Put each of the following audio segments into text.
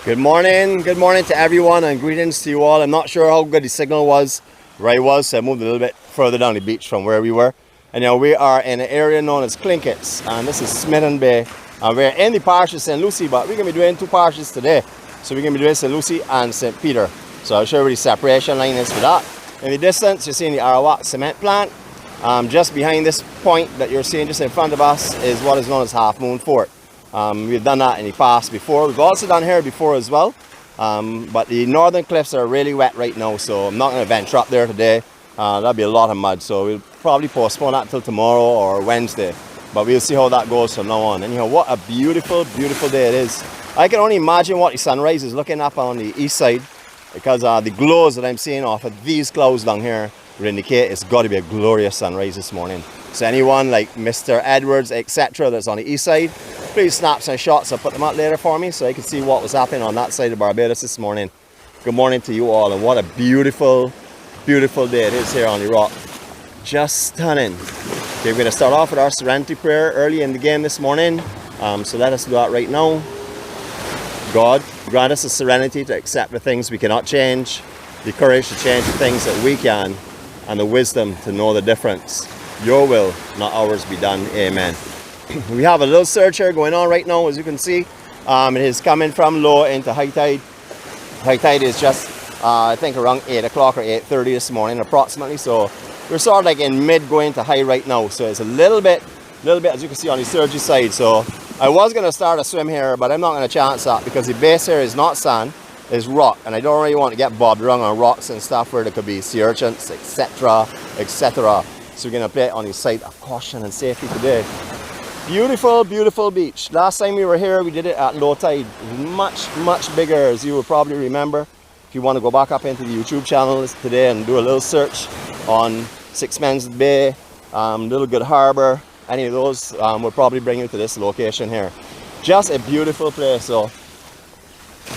Good morning to everyone, and greetings to you all. I'm not sure how good the signal was where I was, so I moved a little bit further down the beach from where we were. And you know, we are in an area known as Klinkets, and this is Smitons Bay. And we're in the parish of St. Lucy, but we're going to be doing two parishes today. So we're going to be doing St. Lucy and St. Peter. So I'll show you where the separation line is for that. In the distance, you're seeing the Arawak cement plant. Just behind this point that you're seeing just in front of us is what is known as Half Moon Fort. We've done that in the past before. We've also done here before as well. But the northern cliffs are really wet right now, so I'm not going to venture up there today. That'll be a lot of mud, so we'll probably postpone that till tomorrow or Wednesday. But we'll see how that goes from now on. And you know, what a beautiful, beautiful day it is. I can only imagine what the sunrise is looking up on the east side, because the glows that I'm seeing off of these clouds down here would indicate it's got to be a glorious sunrise this morning. So anyone like Mr. Edwards, etc., that's on the east side, please snap some shots and put them out later for me so I can see what was happening on that side of Barbados this morning. Good morning to you all, and what a beautiful, beautiful day it is here on the rock. Just stunning. Okay, we're going to start off with our serenity prayer early in the game this morning. So let us do that right now. God, grant us the serenity to accept the things we cannot change, the courage to change the things that we can, and the wisdom to know the difference. Your will, not ours, be done. Amen. We have a little surge here going on right now, as you can see. It is coming from low into high tide. High tide is just, I think, around 8 o'clock or 8:30 this morning, approximately. So we're sort of like in mid going to high right now. So it's a little bit, as you can see on the surgy side. So I was going to start a swim here, but I'm not going to chance that, because the base here is not sand, it's rock. And I don't really want to get bobbed around on rocks and stuff where there could be sea urchins, etc., etc. So we're going to play it on the side of caution and safety today. Beautiful, beautiful beach. Last time we were here, we did it at low tide. Much, much bigger, as you will probably remember. If you want to go back up into the YouTube channel today and do a little search on Smitons Bay, little Good Harbour, any of those will probably bring you to this location here. Just a beautiful place. So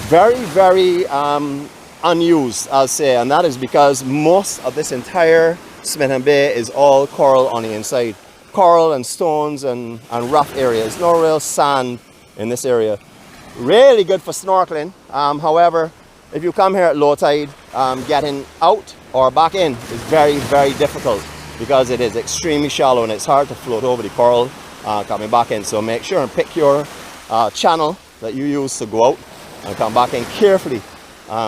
very, very unused, I'll say, and that is because most of this entire Smitons Bay is all coral on the inside. Coral and stones and rough areas. No real sand in this area. Really good for snorkeling. However, if you come here at low tide, getting out or back in is very, very difficult, because it is extremely shallow and it's hard to float over the coral coming back in. So make sure and pick your channel that you use to go out and come back in carefully,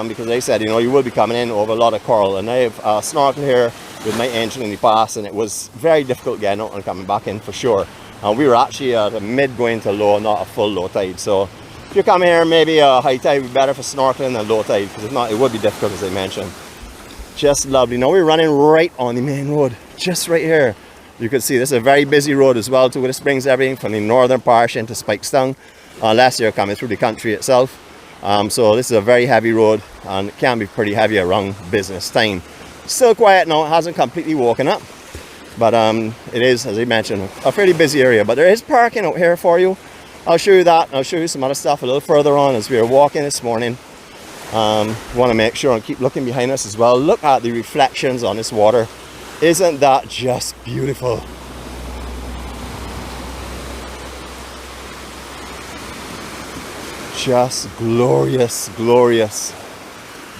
because they said, you know, you will be coming in over a lot of coral. And I've snorkeled here with my engine in the past, and it was very difficult getting out and coming back in for sure. And we were actually at a mid going to low, not a full low tide. So if you come here, maybe a high tide would be better for snorkeling than low tide, because if not, it would be difficult, as I mentioned. Just lovely. Now we're running right on the main road, just right here. You can see this is a very busy road as well too. This brings everything from the northern parish into Spikestown, unless you're coming through the country itself. So this is a very heavy road, and it can be pretty heavy around business time. Still quiet now, it hasn't completely woken up, but it is, as I mentioned, a fairly busy area. But there is parking out here for you. I'll show you that, and I'll show you some other stuff a little further on as we are walking this morning. Want to make sure and keep looking behind us as well. Look at the reflections on this water. Isn't that just beautiful? Just glorious, glorious.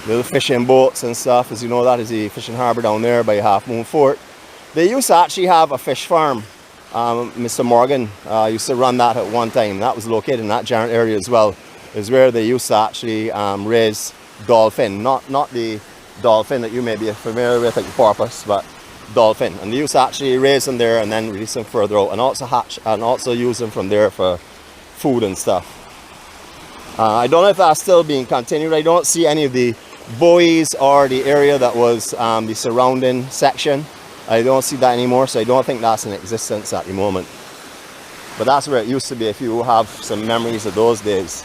Little fishing boats and stuff. As you know, that is the fishing harbour down there by Half Moon Fort. They used to actually have a fish farm. Mr. Morgan used to run that at one time. That was located in that general area as well. Is where they used to actually raise dolphin. Not the dolphin that you may be familiar with, like the porpoise, but dolphin. And they used to actually raise them there and then release them further out, and also hatch and also use them from there for food and stuff. I don't know if that's still being continued. I don't see any of the buoys or the area that was the surrounding section. I don't see that anymore, so I don't think that's in existence at the moment. But that's where it used to be, if you have some memories of those days.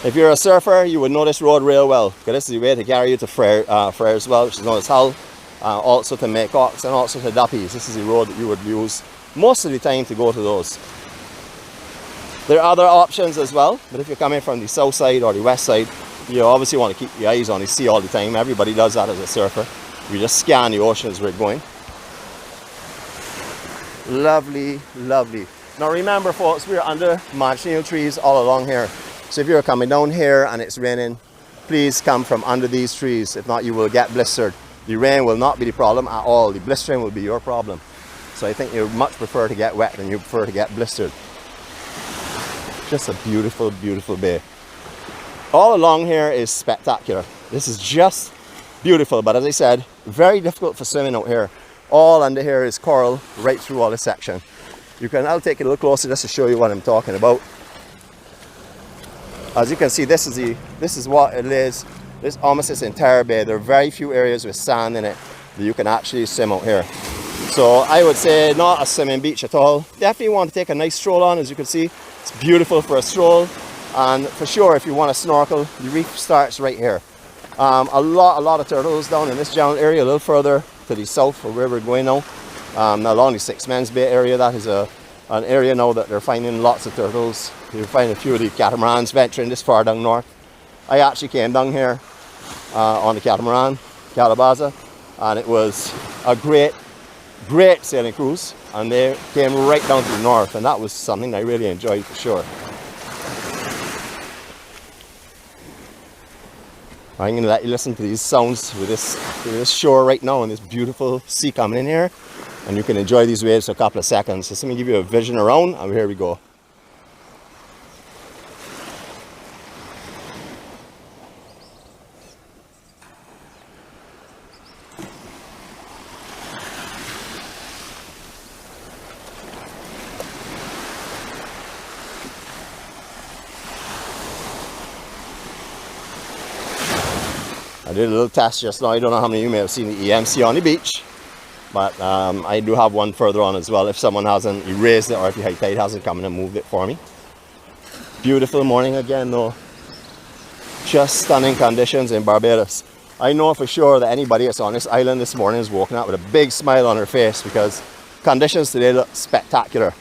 If you're a surfer, you would know this road real well, because this is the way to carry you to Frere as well, which is known as Hull, also to Maycocks and also to Duppies. This is the road that you would use most of the time to go to those. There are other options as well, but if you're coming from the south side or the west side, you obviously want to keep your eyes on the sea all the time. Everybody does that as a surfer. We just scan the ocean as we're going. Lovely, lovely. Now remember folks, we're under manchineel trees all along here. So if you're coming down here and it's raining, please come from under these trees. If not, you will get blistered. The rain will not be the problem at all. The blistering will be your problem. So I think you much prefer to get wet than you prefer to get blistered. Just a beautiful, beautiful bay. All along here is spectacular. This is just beautiful, but as I said, very difficult for swimming out here. All under here is coral right through all this section. I'll take it a little closer just to show you what I'm talking about. As you can see, this is what it is. This almost this entire bay. There are very few areas with sand in it that you can actually swim out here. So I would say not a swimming beach at all. Definitely want to take a nice stroll on. As you can see, it's beautiful for a stroll. And for sure, if you want to snorkel, the reef starts right here. A lot of turtles down in this general area, a little further to the south of where we're going now. Along the Smitons Bay area, that is an area now that they're finding lots of turtles. You'll find a few of the catamarans venturing this far down north. I actually came down here on the catamaran, Calabaza, and it was a great sailing cruise, and they came right down to the north, and that was something I really enjoyed for sure. I'm going to let you listen to these sounds with this shore right now and this beautiful sea coming in here, and you can enjoy these waves for a couple of seconds. Just let me give you a vision around, and here we go. I did a little test just now. I don't know how many of you may have seen the EMC on the beach, but I do have one further on as well if someone hasn't erased it or if the high tide hasn't come in and moved it for me. Beautiful morning again though. Just stunning conditions in Barbados. I know for sure that anybody that's on this island this morning is walking out with a big smile on their face because conditions today look spectacular.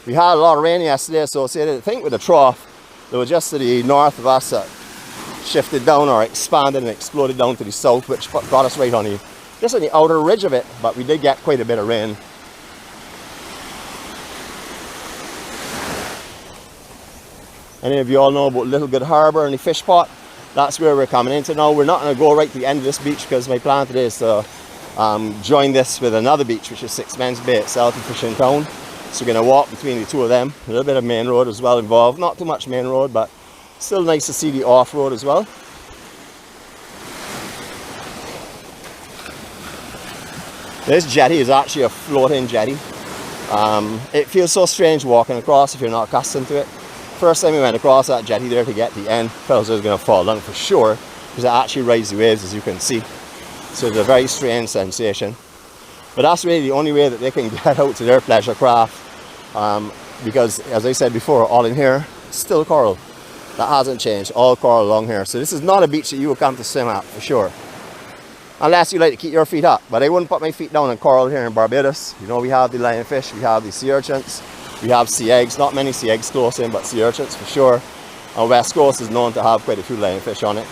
We had a lot of rain yesterday associated, I think, with the trough. There was just to the north of us that shifted down or expanded and exploded down to the south, which got us right on just on the outer ridge of it, but we did get quite a bit of rain. Any of you all know about Little Good Harbour and the fish pot? That's where we're coming into now. We're not going to go right to the end of this beach because my plan today is to join this with another beach, which is Smitons Bay itself in Fishing Town. So we're going to walk between the two of them. A little bit of main road as well involved. Not too much main road, but still nice to see the off-road as well. This jetty is actually a floating jetty. It feels so strange walking across if you're not accustomed to it. First time we went across that jetty there to get the end, fellas, I was going to fall down for sure because it actually rides the waves, as you can see. So it's a very strange sensation. But that's really the only way that they can get out to their pleasure craft because, as I said before, all in here, still coral. That hasn't changed, all coral along here. So this is not a beach that you will come to swim at for sure. Unless you like to keep your feet up. But I wouldn't put my feet down on coral here in Barbados. You know, we have the lionfish, we have the sea urchins, we have sea eggs. Not many sea eggs close in, but sea urchins for sure. And West Coast is known to have quite a few lionfish on it.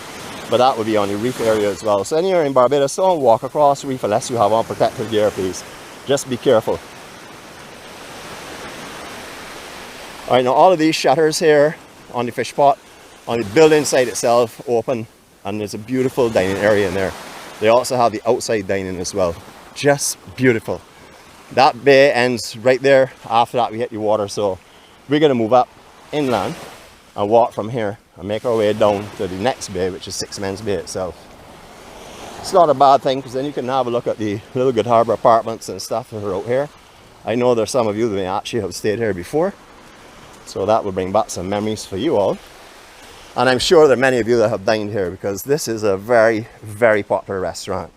But that would be on the reef area as well. So anywhere in Barbados, don't walk across the reef unless you have on protective gear, please. Just be careful. Alright, now all of these shutters here on the fish pot, on the building site itself, open, and there's a beautiful dining area in there. They also have the outside dining as well. Just beautiful. That bay ends right there. After that we hit the water, so we're going to move up inland and walk from here and make our way down to the next bay, which is Smitons Bay itself. It's not a bad thing because then you can have a look at the Little Good Harbour apartments and stuff that are out here. I know there's some of you that may actually have stayed here before, so that will bring back some memories for you all. And I'm sure there are many of you that have dined here because this is a very, very popular restaurant.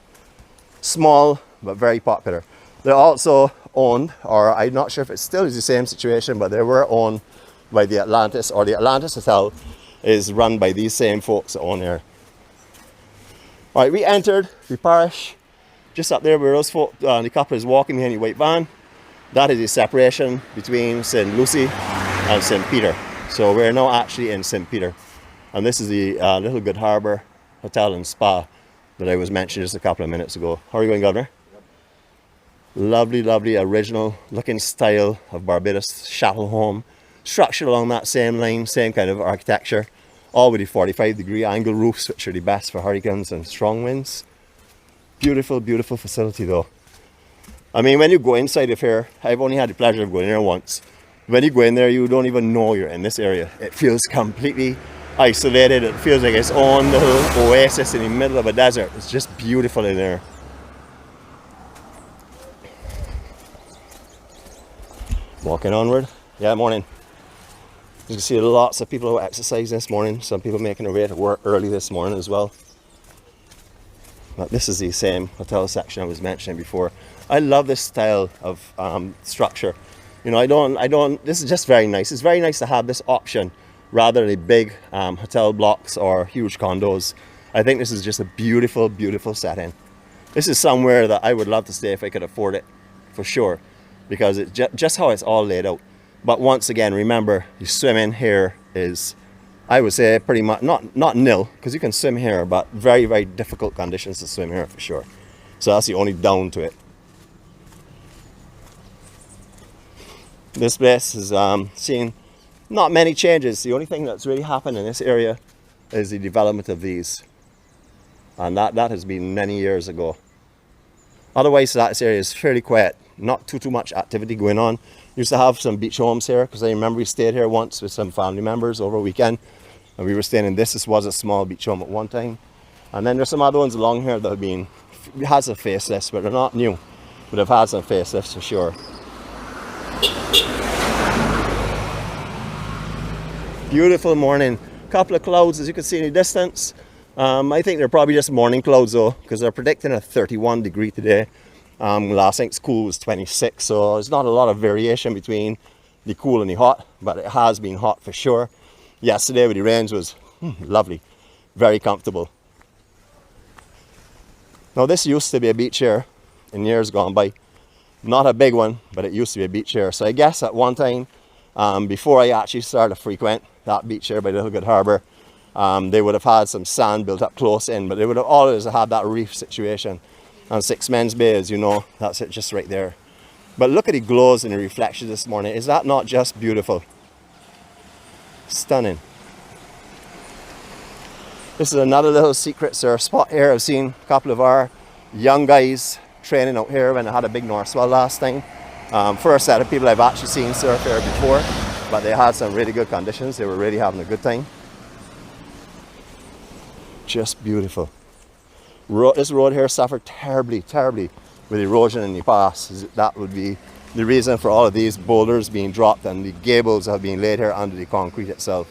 Small, but very popular. They're also owned, or I'm not sure if it still is the same situation, but they were owned by the Atlantis, or the Atlantis Hotel is run by these same folks that own here. All right, we entered the parish just up there where those folk, the couple is walking behind the white van. That is the separation between St. Lucy and St. Peter. So we're now actually in St. Peter. And this is the Little Good Harbour Hotel and Spa that I was mentioning just a couple of minutes ago. How are you going, Governor? Yep. Lovely, lovely, original looking style of Barbados chattel home. Structured along that same line, same kind of architecture. all with the 45-degree angle roofs, which are the best for hurricanes and strong winds. Beautiful, beautiful facility though. I mean, when you go inside of here, I've only had the pleasure of going there once. When you go in there, you don't even know you're in this area. It feels completely isolated. It feels like its own little oasis in the middle of a desert. It's just beautiful in there. Walking onward. Yeah, morning. You can see lots of people who exercise this morning. Some people making their way to work early this morning as well. But this is the same hotel section I was mentioning before. I love this style of structure. You know, I don't, this is just very nice. It's very nice to have this option rather than big hotel blocks or huge condos. I think this is just a beautiful, beautiful setting. This is somewhere that I would love to stay if I could afford it, for sure, because it's just how it's all laid out. But once again, remember, the swimming here is, I would say, pretty much not nil, because you can swim here, but very, very difficult conditions to swim here for sure. So that's the only down to it. This place is seeing not many changes. The only thing that's really happened in this area is the development of these, and that has been many years ago. Otherwise, that area is fairly quiet. Not too much activity going on. Used to have some beach homes here, because I remember we stayed here once with some family members over a weekend, and we were staying in this. This was a small beach home at one time, and then there's some other ones along here that have been, has a facelift, but they're not new, but have had some facelifts for sure. Beautiful morning. Couple of clouds as you can see in the distance. I think they're probably just morning clouds though, because they're predicting a 31 degree today. Last night's cool was 26, so there's not a lot of variation between the cool and the hot, but it has been hot for sure. Yesterday with the rains was lovely, very comfortable. Now this used to be a beach here in years gone by. Not a big one, but it used to be a beach here. So I guess at one time, before I actually started to frequent that beach here by Little Good Harbour, they would have had some sand built up close in, but they would have always had that reef situation. And Smitons Bay, as you know, that's it just right there. But look at the glows and the reflections this morning. Is that not just beautiful? Stunning. This is another little secret surf spot here. I've seen a couple of our young guys training out here when I had a big north swell last time. First set of people I've actually seen surf here before, but they had some really good conditions. They were really having a good time. Just beautiful. This road here suffered terribly, terribly with erosion in the past. That would be the reason for all of these boulders being dropped and the gables have been laid here under the concrete itself.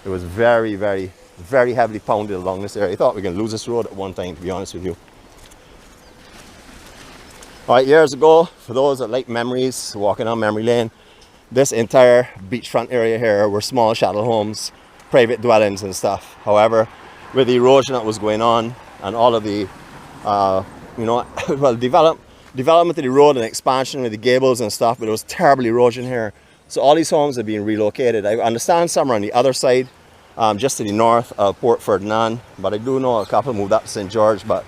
It was very, very, very heavily pounded along this area. I thought we were going to lose this road at one time, to be honest with you. Alright, years ago, for those that like memories, walking on memory lane, this entire beachfront area here were small chattel homes, private dwellings and stuff. However, with the erosion that was going on and all of the, well, development of the road and expansion with the gables and stuff, but it was terrible erosion here. So all these homes have been relocated. I understand some are on the other side, just to the north of Port Ferdinand, but I do know a couple moved up to St. George, but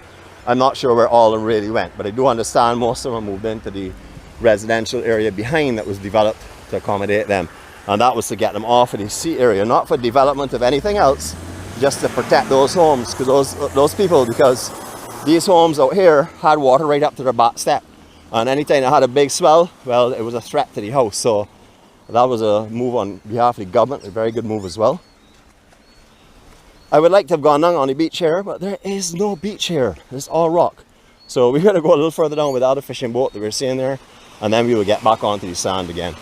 I'm not sure where all of them really went. But I do understand most of them moved into the residential area behind that was developed to accommodate them. And that was to get them off of the sea area, not for development of anything else, just to protect those homes, because those people, because these homes out here had water right up to their back step, and anytime they had a big swell, well, it was a threat to the house. So that was a move on behalf of the government, a very good move as well. I would like to have gone down on the beach here, but there is no beach here. It's all rock. So we're going to go a little further down with the other fishing boat that we're seeing there, and then we will get back onto the sand again.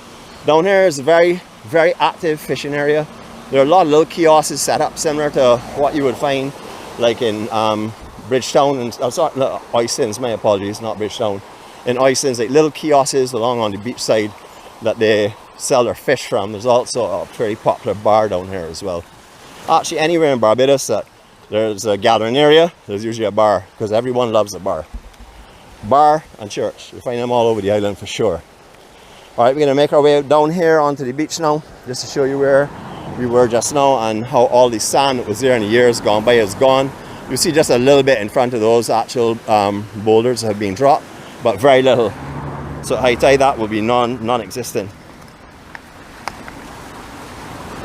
Down here is a very, very active fishing area. There are a lot of little kiosks set up similar to what you would find like in Bridgetown and Oistins, my apologies, not Bridgetown. In Oistins, like little kiosks along on the beach side that they sell their fish from. There's also a very popular bar down here as well. Actually, anywhere in Barbados that there's a gathering area, there's usually a bar, because everyone loves a bar. Bar and church, you find them all over the island for sure. Alright, we're going to make our way down here onto the beach now, just to show you where we were just now and how all the sand that was there in the years gone by is gone. You see just a little bit in front of those actual boulders have been dropped, but very little. So high tide, that will be non-existent.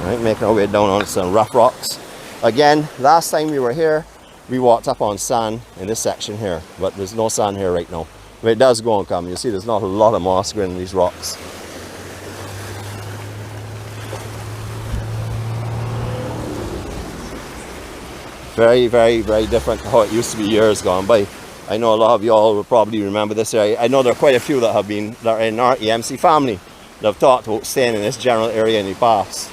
Right, making our way down on some rough rocks. Again, last time we were here, we walked up on sand in this section here, but there's no sand here right now. But it does go and come. You see there's not a lot of moss growing in these rocks. Very, very, very different to how it used to be years gone by. I know a lot of y'all will probably remember this area. I know there are quite a few that are in our EMC family that have talked about staying in this general area in the past.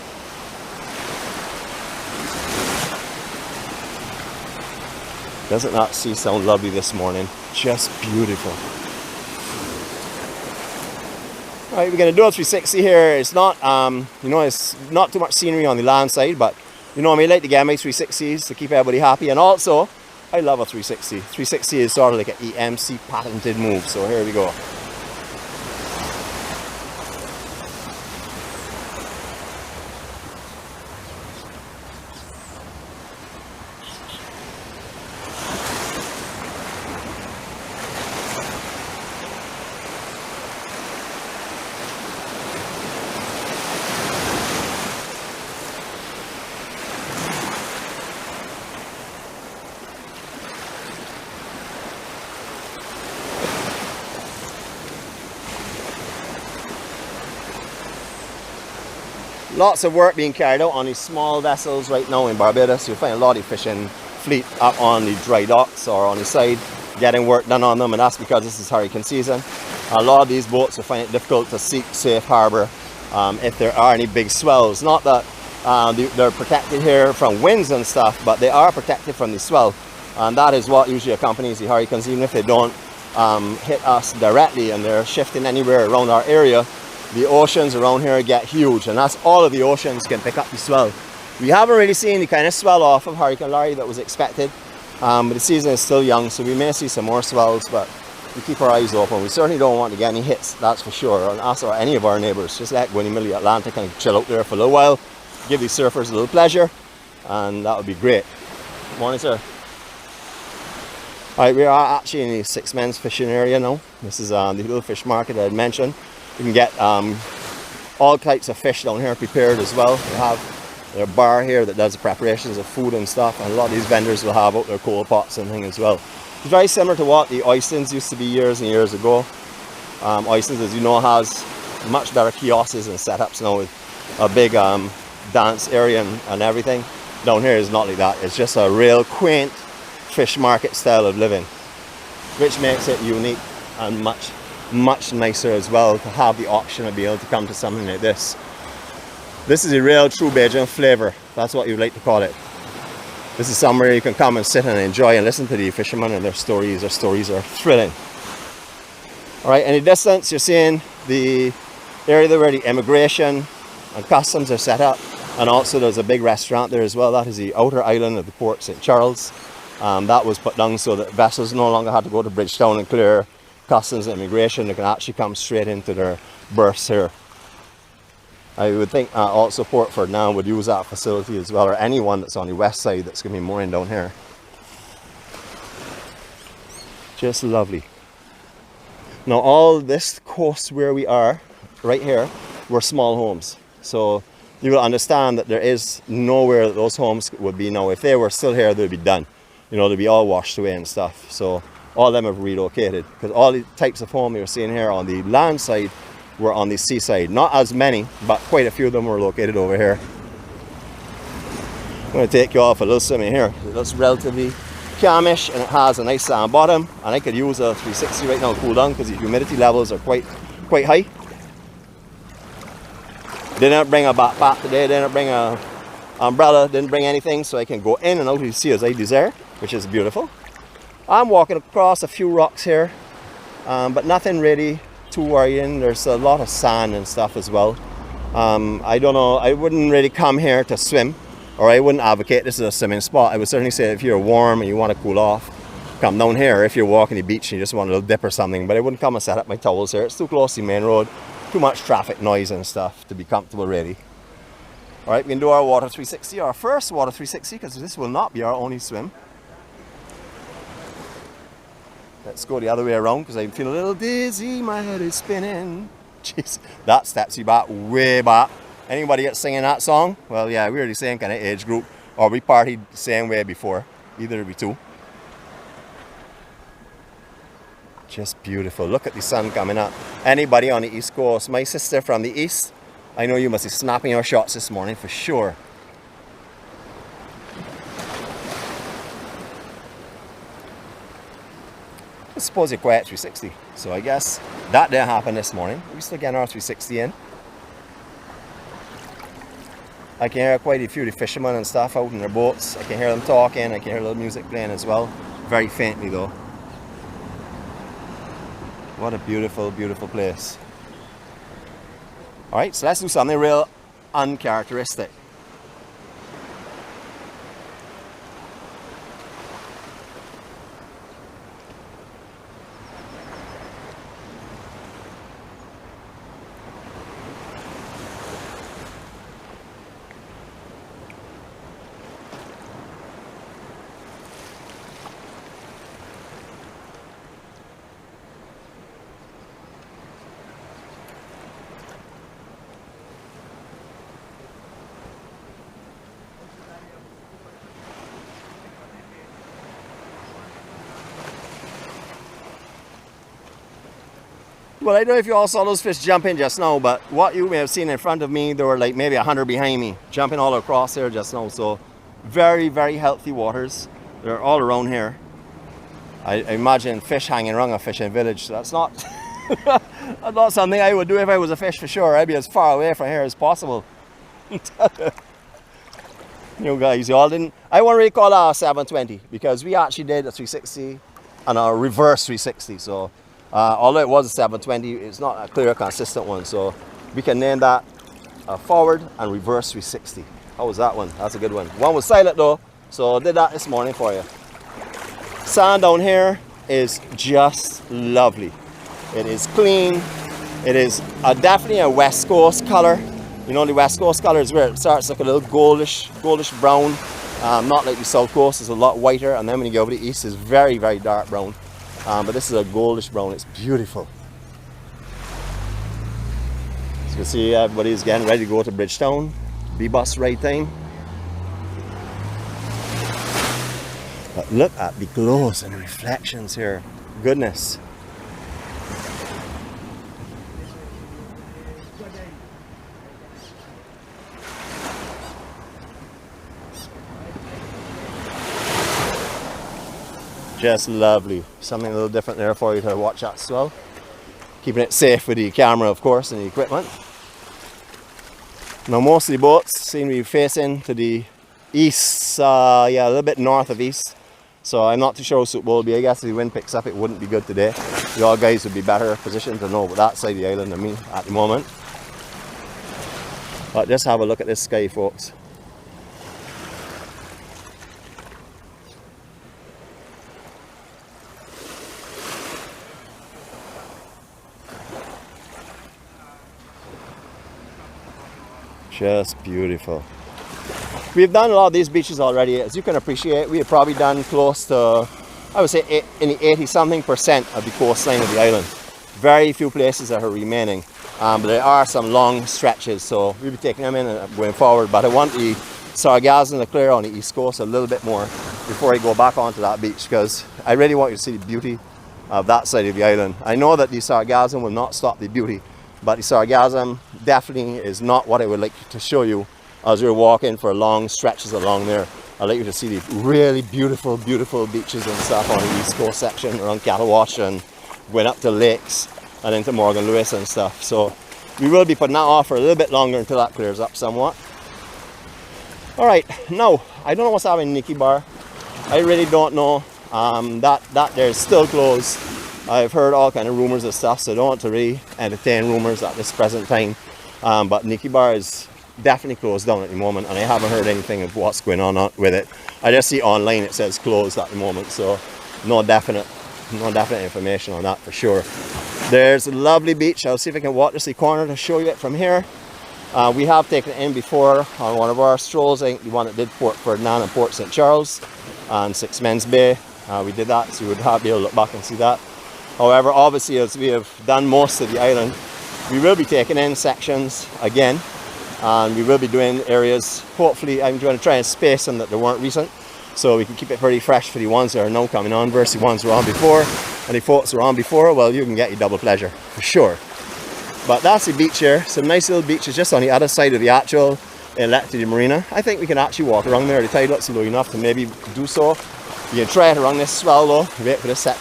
Doesn't that sea sound lovely this morning? Just beautiful. All right, we're going to do a 360 here. It's not, you know, it's not too much scenery on the land side, but you know, I like to get my 360s to keep everybody happy. And also, I love a 360. 360 is sort of like an EMC patented move. So here we go. Lots of work being carried out on these small vessels right now in Barbados. You'll find a lot of fishing fleet up on the dry docks or on the side getting work done on them, and that's because this is hurricane season. A lot of these boats will find it difficult to seek safe harbour if there are any big swells. Not that they're protected here from winds and stuff, but they are protected from the swell, and that is what usually accompanies the hurricanes. Even if they don't hit us directly and they're shifting anywhere around our area, the oceans around here get huge, and that's all of the oceans can pick up the swell. We haven't really seen the kind of swell off of Hurricane Larry that was expected, but the season is still young, so we may see some more swells, but we keep our eyes open. We certainly don't want to get any hits, that's for sure, on us or any of our neighbours. Just let go in the middle of the Atlantic and chill out there for a little while, give these surfers a little pleasure, and that would be great. Morning, sir. Alright, we are actually in the Six Men's fishing area now. This is the little fish market I had mentioned. You can get all types of fish down here prepared as well. They have their bar here that does the preparations of food and stuff, and a lot of these vendors will have out their coal pots and things as well. It's very similar to what the Oystons used to be years and years ago. Oystons, as you know, has much better kiosks and setups now with a big dance area and everything. Down here is not like that. It's just a real quaint fish market style of living, which makes it unique and much nicer as well to have the option of being able to come to something like this. This is a real true Bajan flavour. That's what you like to call it. This is somewhere you can come and sit and enjoy and listen to the fishermen and their stories. Their stories are thrilling. Alright, in the distance you're seeing the area where the immigration and customs are set up, and also there's a big restaurant there as well. That is the outer island of the Port St. Charles. That was put down so that vessels no longer had to go to Bridgetown and clear customs and immigration. They can actually come straight into their berths here. I would think also Port Ferdinand would use that facility as well, or anyone that's on the west side that's going to be mooring down here. Just lovely. Now all this coast where we are right here were small homes, so you will understand that there is nowhere that those homes would be now. If they were still here, they'd be done, you know, they'd be all washed away and stuff. So all of them have relocated, because all the types of home you're seeing here on the land side were on the seaside. Not as many, but quite a few of them were located over here. I'm going to take you off a little swimming here. It looks relatively calmish and it has a nice sand bottom, and I could use a 360 right now to cool down because the humidity levels are quite high. Didn't bring a backpack today, didn't bring a umbrella, didn't bring anything, so I can go in and out of the sea as I desire, which is beautiful. I'm walking across a few rocks here, but nothing really too worrying. There's a lot of sand and stuff as well. I don't know, I wouldn't really come here to swim, or I wouldn't advocate this as a swimming spot. I would certainly say if you're warm and you want to cool off, come down here. If you're walking the beach and you just want a little dip or something, but I wouldn't come and set up my towels here. It's too close to the main road, too much traffic noise and stuff to be comfortable really. Alright, we can do our water 360, our first water 360, because this will not be our only swim. Let's go the other way around because I feel a little dizzy, my head is spinning. Jeez, that steps you back, way back. Anybody that's singing that song? Well, yeah, we're the same kind of age group, or we partied the same way before. Either of we two. Just beautiful. Look at the sun coming up. Anybody on the East Coast? My sister from the East, I know you must be snapping your shots this morning for sure. I suppose you're quiet 360, so I guess that didn't happen this morning. We still getting our 360 in. I can hear quite a few of the fishermen and stuff out in their boats. I can hear them talking, I can hear a little music playing as well. Very faintly though. What a beautiful, beautiful place. Alright, so let's do something real uncharacteristic. Well, I don't know if you all saw those fish jumping just now, but what you may have seen in front of me, there were like maybe 100 behind me, jumping all across here just now. So very, very healthy waters. They're all around here. I imagine fish hanging around a fishing village. So that's not, that's not something I would do if I was a fish for sure. I'd be as far away from here as possible. You guys, you all didn't. I won't really call that a 720 because we actually did a 360 and a reverse 360. So although it was a 720, it's not a clear, consistent one. So we can name that a forward and reverse 360. How was that one? That's a good one. One was silent though, so I did that this morning for you. Sand down here is just lovely. It is clean. It is definitely a West Coast color. You know, the West Coast color is where it starts like a little goldish brown. Not like the South Coast, it's a lot whiter, and then when you go over the east, it's very, very dark brown. But this is a goldish brown. It's beautiful. As you can see, everybody's getting ready to go to Bridgetown. B-bus ride time. But look at the glows and the reflections here. Goodness. Just lovely. Something a little different there for you to watch that as well. Keeping it safe with the camera, of course, and the equipment. Now most of the boats seem to be facing to the east, yeah, a little bit north of east. So I'm not too sure how suitable it will be. I guess if the wind picks up, it wouldn't be good today. You all guys would be better positioned to know about that side of the island than me at the moment. But just have a look at this sky, folks. Just beautiful. We've done a lot of these beaches already. As you can appreciate, we have probably done close to, I would say, in the 80-something% of the coastline of the island. Very few places that are remaining, but there are some long stretches, so we'll be taking them in and going forward. But I want the sargassum to clear on the east coast a little bit more before I go back onto that beach, because I really want you to see the beauty of that side of the island. I know that the sargassum will not stop the beauty, but the sargassum definitely is not what I would like to show you as we're walking for long stretches along there. I'd like you to see the really beautiful, beautiful beaches and stuff on the east coast section around Catawash and going up to lakes and into Morgan Lewis and stuff. So we will be putting that off for a little bit longer until that clears up somewhat. Alright, now I don't know what's happening in Nikki Bar. I really don't know. That there's still closed. I've heard all kind of rumors and stuff, so I don't want to really entertain rumors at this present time. But Nikki Bar is definitely closed down at the moment, and I haven't heard anything of what's going on with it. I just see online it says closed at the moment, so no definite information on that for sure. There's a lovely beach. I'll see if I can walk just the corner to show you it from here. We have taken it in before on one of our strolls. I think the one that did Port Ferdinand and Port St. Charles and Smitons Bay. We did that, so you would be able to look back and see that. However, obviously, as we have done most of the island, we will be taking in sections again. And we will be doing areas, hopefully I'm going to try and space them that they weren't recent, so we can keep it pretty fresh for the ones that are now coming on versus the ones who were on before. And the folks who were on before, well, you can get your double pleasure for sure. But that's the beach here. Some nice little beaches just on the other side of the actual elected marina. I think we can actually walk around there. The tide looks low enough to maybe do so. You can try it around this swell though, wait for the set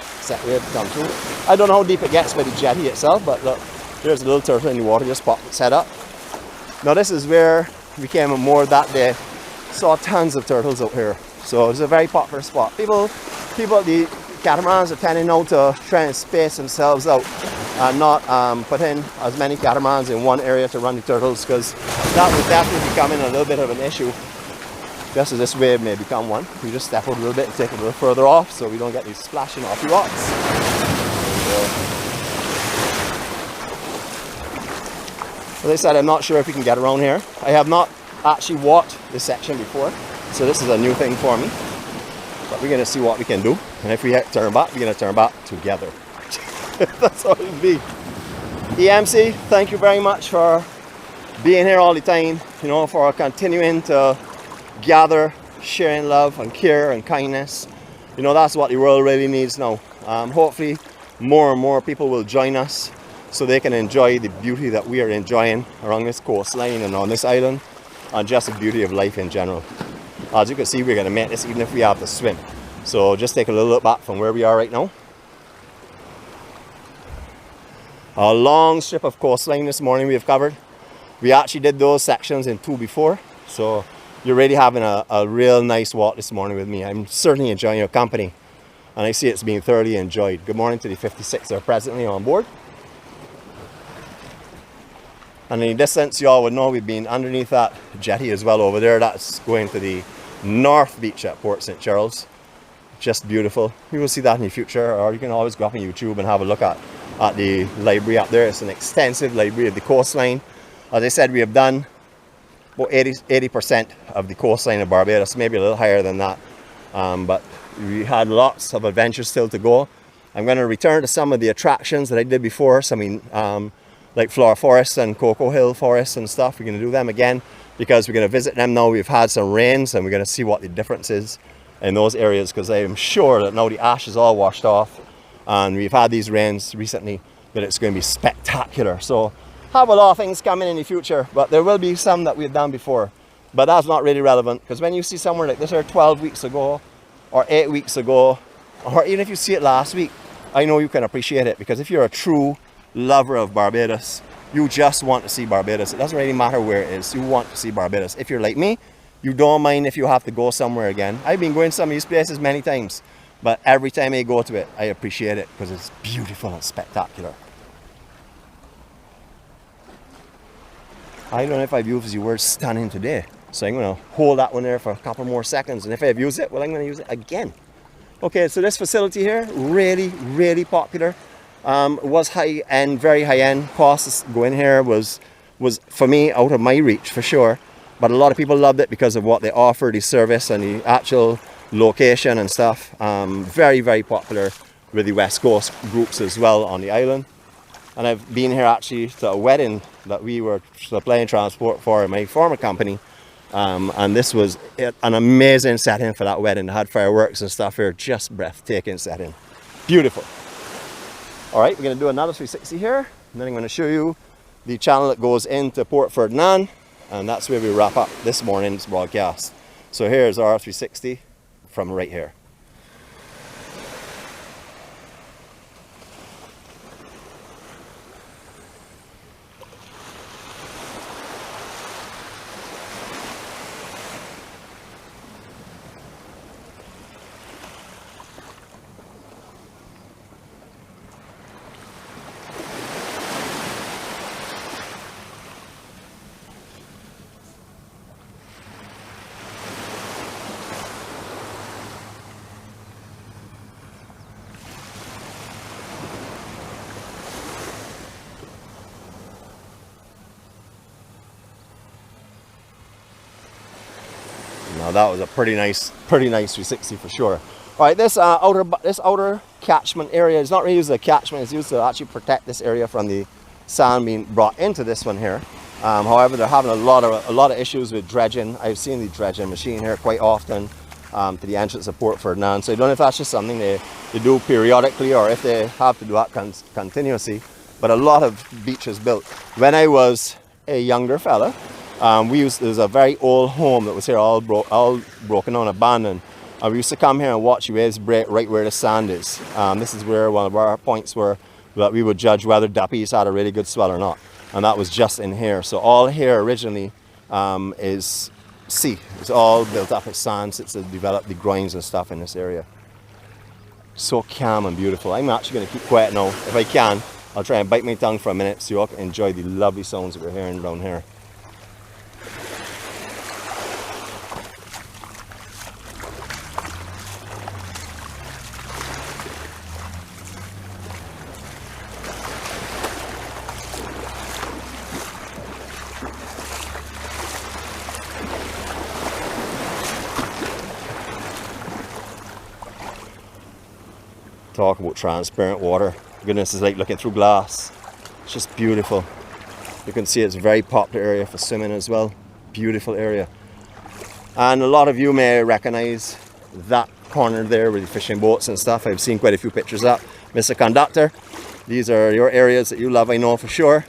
wave to come through. I don't know how deep it gets by the jetty itself, but look, there's a little turtle in the water just set up. Now this is where we came and moored that day. Saw tons of turtles out here. So it's a very popular spot. People, the catamarans are tending now to try and space themselves out and not put in as many catamarans in one area to run the turtles, because that would definitely becoming a little bit of an issue. Just as this wave may become one, we just step out a little bit and take it a little further off so we don't get these splashing off the rocks. As I said, I'm not sure if we can get around here. I have not actually walked this section before, so this is a new thing for me. But we're going to see what we can do. And if we turn back, we're going to turn back together. That's how it'll be. EMC, thank you very much for being here all the time, you know, for continuing to gather, sharing love and care and kindness. You know, that's what the world really needs now. Hopefully more and more people will join us so they can enjoy the beauty that we are enjoying around this coastline and on this island, and just the beauty of life in general. As you can see, we're going to make this even if we have to swim. So just take a little look back from where we are right now. A long strip of coastline this morning we have covered. We actually did those sections in 2 before, so you're really having a real nice walk this morning with me. I'm certainly enjoying your company, and I see it's being thoroughly enjoyed. Good morning to the 56 that are presently on board. And in the distance, you all would know we've been underneath that jetty as well over there. That's going to the North Beach at Port St. Charles. Just beautiful. You will see that in the future, or you can always go up on YouTube and have a look at the library up there. It's an extensive library of the coastline. As I said, we have done about 80% of the coastline of Barbados, maybe a little higher than that. But we had lots of adventures still to go. I'm going to return to some of the attractions that I did before. So, I mean, like Flora Forest and Cocoa Hill Forest and stuff. We're going to do them again because we're going to visit them now. We've had some rains and we're going to see what the difference is in those areas, because I am sure that now the ash is all washed off and we've had these rains recently, that it's going to be spectacular. So have a lot of things coming in the future, but there will be some that we've done before, but that's not really relevant, because when you see somewhere like this here 12 weeks ago or 8 weeks ago, or even if you see it last week, I know you can appreciate it, because if you're a true lover of Barbados, you just want to see Barbados. It doesn't really matter where it is, you want to see Barbados. If you're like me, you don't mind if you have to go somewhere again. I've been going to some of these places many times, but every time I go to it, I appreciate it because it's beautiful and spectacular. I don't know if I've used the word stunning today, so I'm going to hold that one there for a couple more seconds, and if I've used it, well, I'm going to use it again. Okay, so this facility here, really popular. Was high-end, very high-end. Costs going here was for me out of my reach for sure, but a lot of people loved it because of what they offer, the service and the actual location and stuff. Very popular with the West Coast groups as well on the island. And I've been here actually to a wedding that we were supplying transport for in my former company, and this was an amazing setting for that wedding. They had fireworks and stuff here, just breathtaking setting, beautiful. All right, we're going to do another 360 here, and then I'm going to show you the channel that goes into Port Ferdinand, and that's where we wrap up this morning's broadcast. So here's our 360 from right here. Now that was a pretty nice 360 for sure. All right, this outer catchment area is not really used as a catchment. It's used to actually protect this area from the sand being brought into this one here. However, they're having a lot of issues with dredging. I've seen the dredging machine here quite often to the entrance of Port Ferdinand. So I don't know if that's just something they do periodically or if they have to do that continuously. But a lot of beaches built. When I was a younger fella, there was a very old home that was here, all broken down, abandoned. And we used to come here and watch the waves break right where the sand is. This is where one of our points were that we would judge whether duppies had a really good swell or not. And that was just in here. So all here originally is sea. It's all built up as sand since they've developed the groins and stuff in this area. So calm and beautiful. I'm actually going to keep quiet now. If I can, I'll try and bite my tongue for a minute so you all can enjoy the lovely sounds that we're hearing down here. Talk about transparent water. Goodness, it's like looking through glass. It's just beautiful. You can see it's a very popular area for swimming as well. Beautiful area. And a lot of you may recognize that corner there with the fishing boats and stuff. I've seen quite a few pictures up. Mr. Conductor, these are your areas that you love, I know for sure.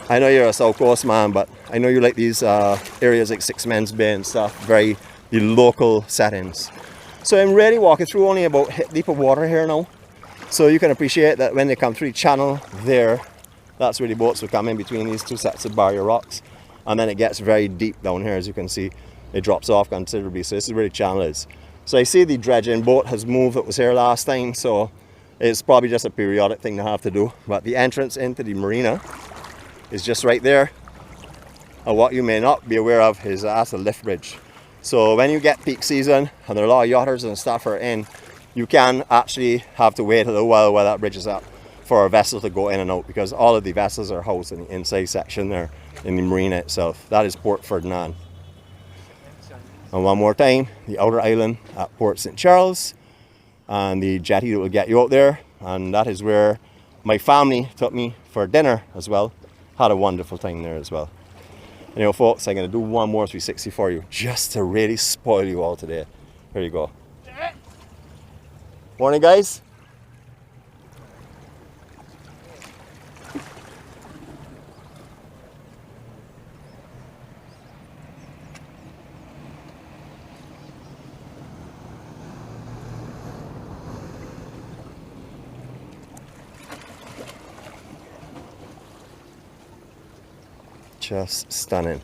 I know you're a South Coast man, but I know you like these areas like Smitons Bay and stuff. The local settings. So I'm really walking through only about hip deep of water here now. So you can appreciate that when they come through the channel there, that's where the boats will come in between these two sets of barrier rocks. And then it gets very deep down here, as you can see. It drops off considerably, so this is where the channel is. So I see the dredging boat has moved that was here last time, so it's probably just a periodic thing to have to do. But the entrance into the marina is just right there. And what you may not be aware of is that's a lift bridge. So when you get peak season and there are a lot of yachters and stuff are in, you can actually have to wait a little while that bridge is up for a vessel to go in and out, because all of the vessels are housed in the inside section there in the marina itself. That is Port Ferdinand. And one more time, the outer island at Port St. Charles and the jetty that will get you out there. And that is where my family took me for dinner as well. Had a wonderful time there as well. You know, folks, I'm going to do one more 360 for you just to really spoil you all today. Here you go. Morning, guys. Just stunning.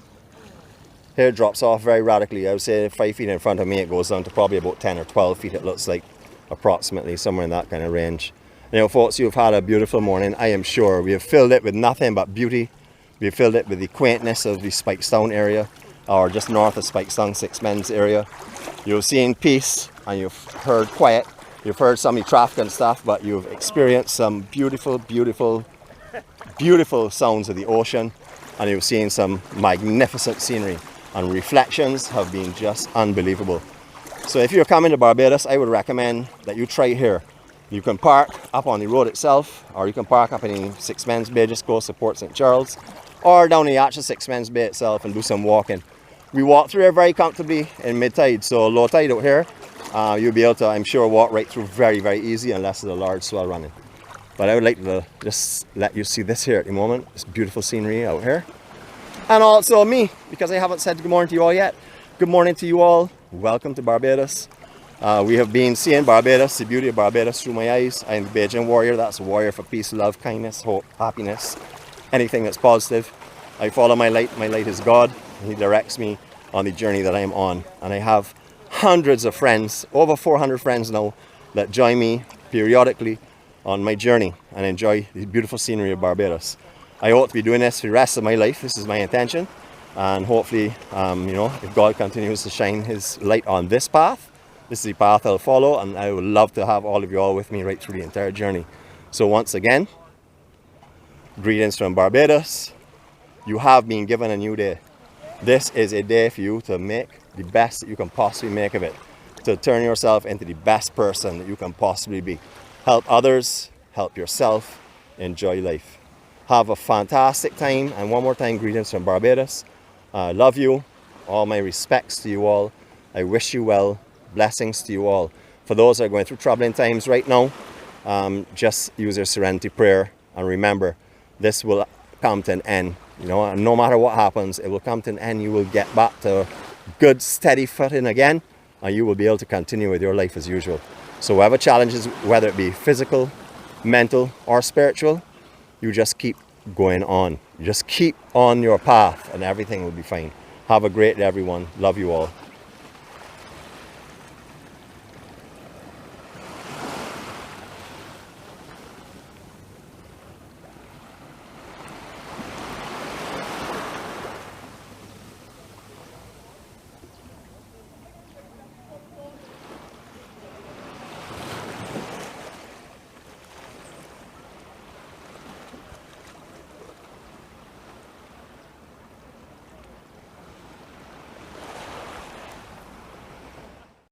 Here it drops off very radically. I would say 5 feet in front of me it goes down to probably about 10 or 12 feet it looks like, approximately, somewhere in that kind of range. You know, folks, you've had a beautiful morning, I am sure. We have filled it with nothing but beauty. We have filled it with the quaintness of the Spikestown area, or just north of Spikestown, Sixmens area. You've seen peace and you've heard quiet. You've heard some of the traffic and stuff, but you've experienced some beautiful, beautiful, beautiful sounds of the ocean. And you've seen some magnificent scenery, and reflections have been just unbelievable. So if you're coming to Barbados, I would recommend that you try here. You can park up on the road itself, or you can park up in Smitons Bay, just close to Port St. Charles, or down the actual Smitons Bay itself and do some walking. We walk through here very comfortably in mid-tide, so low tide out here, you'll be able to, I'm sure, walk right through very, very easy unless there's a large swell running. But I would like to just let you see this here at the moment. This beautiful scenery out here. And also me, because I haven't said good morning to you all yet. Good morning to you all. Welcome to Barbados. We have been seeing Barbados, the beauty of Barbados through my eyes. I am the Bajan warrior. That's a warrior for peace, love, kindness, hope, happiness, anything that's positive. I follow my light. My light is God. He directs me on the journey that I am on. And I have hundreds of friends, over 400 friends now, that join me periodically on my journey and enjoy the beautiful scenery of Barbados. I hope to be doing this for the rest of my life. This is my intention, and hopefully, you know, if God continues to shine His light on this path, this is the path I'll follow, and I would love to have all of you all with me right through the entire journey. So once again, greetings from Barbados. You have been given a new day. This is a day for you to make the best that you can possibly make of it, to turn yourself into the best person that you can possibly be. Help others, help yourself, enjoy life. Have a fantastic time. And one more time, greetings from Barbados. Love you. All my respects to you all. I wish you well. Blessings to you all. For those that are going through troubling times right now, just use your serenity prayer. And remember, this will come to an end. You know, and no matter what happens, it will come to an end. You will get back to good, steady footing again. And you will be able to continue with your life as usual. So whatever challenges, whether it be physical, mental, or spiritual, you just keep going on. You just keep on your path and everything will be fine. Have a great day, everyone. Love you all.